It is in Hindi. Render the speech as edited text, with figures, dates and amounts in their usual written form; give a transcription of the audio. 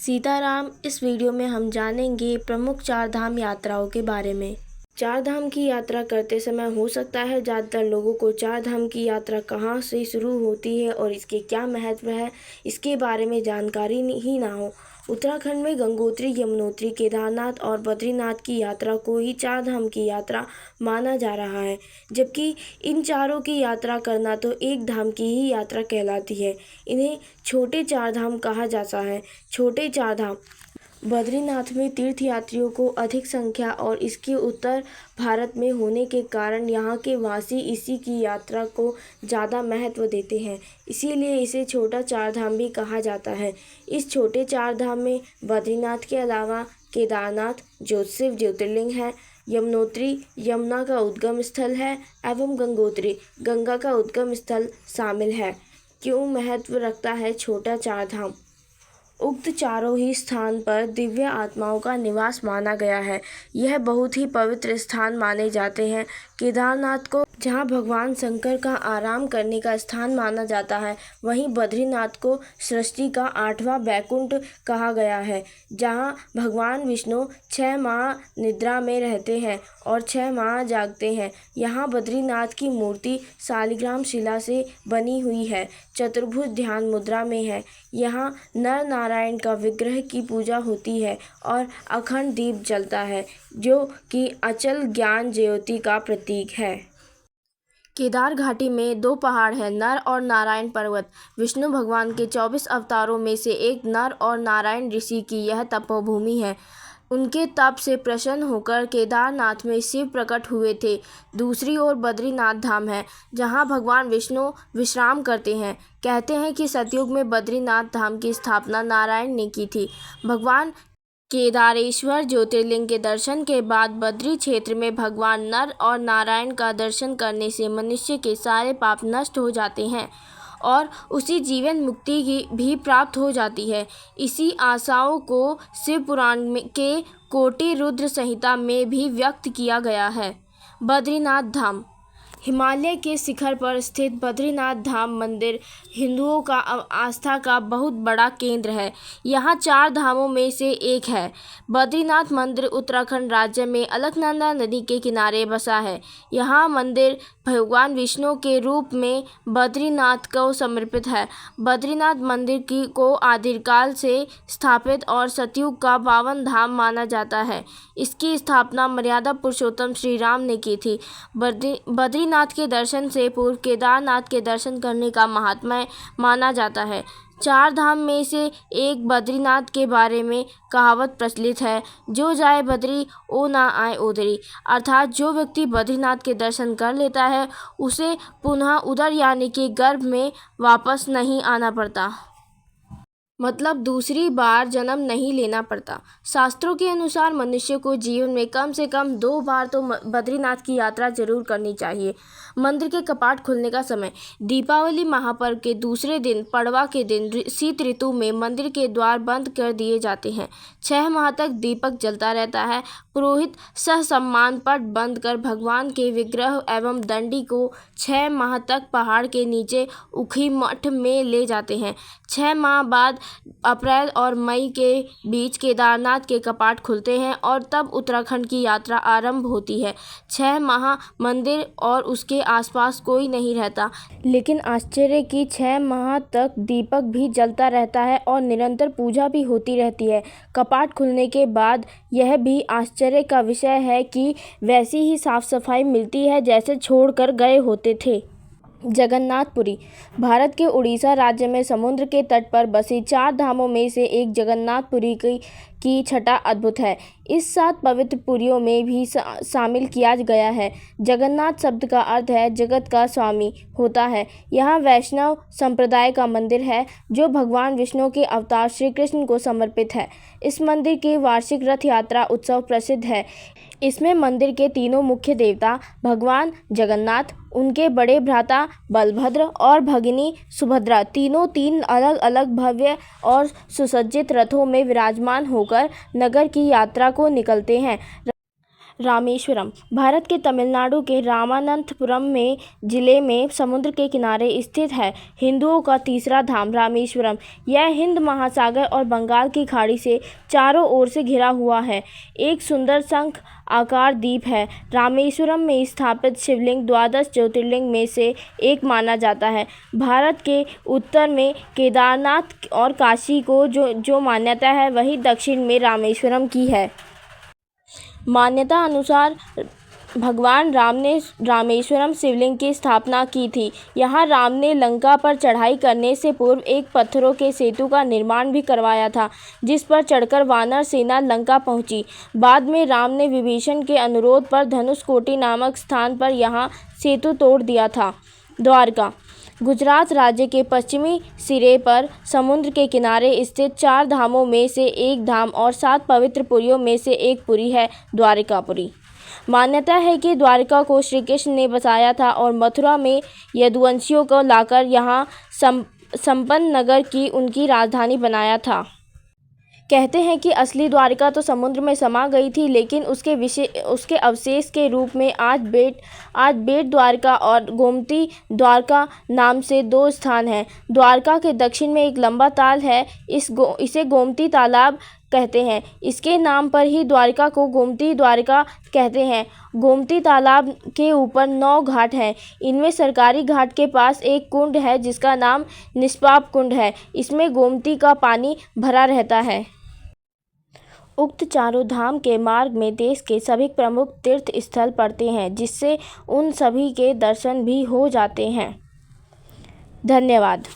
सीताराम। इस वीडियो में हम जानेंगे प्रमुख चार धाम यात्राओं के बारे में। चार धाम की यात्रा करते समय हो सकता है ज़्यादातर लोगों को चार धाम की यात्रा कहाँ से शुरू होती है और इसके क्या महत्व है, इसके बारे में जानकारी ही ना हो। उत्तराखंड में गंगोत्री, यमुनोत्री, केदारनाथ और बद्रीनाथ की यात्रा को ही चार धाम की यात्रा माना जा रहा है, जबकि इन चारों की यात्रा करना तो एक धाम की ही यात्रा कहलाती है। इन्हें छोटे चार धाम कहा जाता है। छोटे चार धाम। बद्रीनाथ में तीर्थयात्रियों को अधिक संख्या और इसके उत्तर भारत में होने के कारण यहाँ के वासी इसी की यात्रा को ज़्यादा महत्व देते हैं, इसीलिए इसे छोटा चार धाम भी कहा जाता है। इस छोटे चार धाम में बद्रीनाथ के अलावा केदारनाथ जो शिव ज्योतिर्लिंग है, यमुनोत्री यमुना का उद्गम स्थल है एवं गंगोत्री गंगा का उद्गम स्थल शामिल है। क्यों महत्व रखता है छोटा चार धाम? उक्त चारों ही स्थान पर दिव्य आत्माओं का निवास माना गया है। यह बहुत ही पवित्र स्थान माने जाते हैं। केदारनाथ को जहां भगवान शंकर का आराम करने का स्थान माना जाता है, वहीं बद्रीनाथ को सृष्टि का 8वां बैकुंठ कहा गया है, जहां भगवान विष्णु 6 माह निद्रा में रहते हैं और 6 माह जागते हैं। यहाँ बद्रीनाथ की मूर्ति शालिग्राम शिला से बनी हुई है, चतुर्भुज ध्यान मुद्रा में है। यहाँ नर नारायण का विग्रह की पूजा होती है और अखंड दीप जलता है, जो कि अचल ज्ञान ज्योति का प्रतीक है। केदार घाटी में 2 पहाड़ हैं, नर और नारायण पर्वत। विष्णु भगवान के 24 अवतारों में से एक नर और नारायण ऋषि की यह तपोभूमि है। उनके तप से प्रसन्न होकर केदारनाथ में शिव प्रकट हुए थे। दूसरी ओर बद्रीनाथ धाम है, जहां भगवान विष्णु विश्राम करते हैं। कहते हैं कि सतयुग में बद्रीनाथ धाम की स्थापना नारायण ने की थी। भगवान केदारेश्वर ज्योतिर्लिंग के दर्शन के बाद बद्री क्षेत्र में भगवान नर और नारायण का दर्शन करने से मनुष्य के सारे पाप नष्ट हो जाते हैं और उसी जीवन मुक्ति की भी प्राप्त हो जाती है। इसी आशाओं को शिव पुराण के कोटि रुद्र संहिता में भी व्यक्त किया गया है। बद्रीनाथ धाम। हिमालय के शिखर पर स्थित बद्रीनाथ धाम मंदिर हिंदुओं का आस्था का बहुत बड़ा केंद्र है। यहाँ 4 धामों में से एक है। बद्रीनाथ मंदिर उत्तराखंड राज्य में अलकनंदा नदी के किनारे बसा है। यहाँ मंदिर भगवान विष्णु के रूप में बद्रीनाथ को समर्पित है। बद्रीनाथ मंदिर को आदिकाल से स्थापित और सतयुग का पावन धाम माना जाता है। इसकी स्थापना मर्यादा पुरुषोत्तम श्री राम ने की थी। बद्रीनाथ के दर्शन से पूर्व केदारनाथ के दर्शन करने का महात्म्य माना जाता है। 4 धाम में से एक बद्रीनाथ के बारे में कहावत प्रचलित है, जो जाए बद्री ओ ना आए ओदरी। अर्थात जो व्यक्ति बद्रीनाथ के दर्शन कर लेता है, उसे पुनः उधर यानी कि गर्भ में वापस नहीं आना पड़ता, मतलब दूसरी बार जन्म नहीं लेना पड़ता। शास्त्रों के अनुसार मनुष्य को जीवन में कम से कम 2 बार तो बद्रीनाथ की यात्रा जरूर करनी चाहिए। मंदिर के कपाट खुलने का समय। दीपावली महापर्व के दूसरे दिन पड़वा के दिन शीत ऋतु में मंदिर के द्वार बंद कर दिए जाते हैं। 6 माह तक दीपक जलता रहता है। पुरोहित सहसम्मान पट बंद कर भगवान के विग्रह एवं दंडी को 6 माह तक पहाड़ के नीचे उखी मठ में ले जाते हैं। 6 माह बाद अप्रैल और मई के बीच केदारनाथ के कपाट खुलते हैं और तब उत्तराखंड की यात्रा आरंभ होती है। 6 माह मंदिर और उसके आसपास कोई नहीं रहता, लेकिन आश्चर्य कि 6 माह तक दीपक भी जलता रहता है और निरंतर पूजा भी होती रहती है। कपाट खुलने के बाद यह भी आश्चर्य का विषय है कि वैसी ही साफ सफाई मिलती है जैसे छोड़कर गए होते थे। जगन्नाथपुरी। भारत के उड़ीसा राज्य में समुद्र के तट पर बसी 4 धामों में से एक जगन्नाथपुरी की छटा अद्भुत है। इस 7 पवित्र पुरियों में भी शामिल किया गया है। जगन्नाथ शब्द का अर्थ है जगत का स्वामी होता है। यहाँ वैष्णव संप्रदाय का मंदिर है, जो भगवान विष्णु के अवतार श्री कृष्ण को समर्पित है। इस मंदिर की वार्षिक रथ यात्रा उत्सव प्रसिद्ध है। इसमें मंदिर के तीनों मुख्य देवता भगवान जगन्नाथ, उनके बड़े भ्राता बलभद्र और भगिनी सुभद्रा तीनों 3 अलग अलग भव्य और सुसज्जित रथों में विराजमान होकर नगर की यात्रा को निकलते हैं। रामेश्वरम भारत के तमिलनाडु के रामानंतपुरम में जिले में समुद्र के किनारे स्थित है। हिंदुओं का तीसरा धाम रामेश्वरम। यह हिंद महासागर और बंगाल की खाड़ी से चारों ओर से घिरा हुआ है। एक सुंदर शंख आकार द्वीप है। रामेश्वरम में स्थापित शिवलिंग द्वादश ज्योतिर्लिंग में से एक माना जाता है। भारत के उत्तर में केदारनाथ और काशी को जो मान्यता है वही दक्षिण में रामेश्वरम की है। मान्यता अनुसार भगवान राम ने रामेश्वरम शिवलिंग की स्थापना की थी। यहाँ राम ने लंका पर चढ़ाई करने से पूर्व एक पत्थरों के सेतु का निर्माण भी करवाया था, जिस पर चढ़कर वानर सेना लंका पहुंची। बाद में राम ने विभीषण के अनुरोध पर धनुषकोटी नामक स्थान पर यहाँ सेतु तोड़ दिया था। द्वारका गुजरात राज्य के पश्चिमी सिरे पर समुद्र के किनारे स्थित 4 धामों में से एक धाम और 7 पवित्र पुरियों में से एक पुरी है द्वारकापुरी। मान्यता है कि द्वारका को श्री कृष्ण ने बसाया था और मथुरा में यदुवंशियों को लाकर यहाँ संपन्न नगर की उनकी राजधानी बनाया था। कहते हैं कि असली द्वारका तो समुद्र में समा गई थी, लेकिन उसके अवशेष के रूप में आज बेट द्वारका और गोमती द्वारका नाम से 2 स्थान हैं। द्वारका के दक्षिण में एक लंबा ताल है, इसे गोमती तालाब कहते हैं। इसके नाम पर ही द्वारका को गोमती द्वारका कहते हैं। गोमती तालाब के ऊपर 9 घाट हैं। इनमें सरकारी घाट के पास एक कुंड है जिसका नाम निष्पाप कुंड है। इसमें गोमती का पानी भरा रहता है। उक्त चारों धाम के मार्ग में देश के सभी प्रमुख तीर्थ स्थल पड़ते हैं, जिससे उन सभी के दर्शन भी हो जाते हैं। धन्यवाद।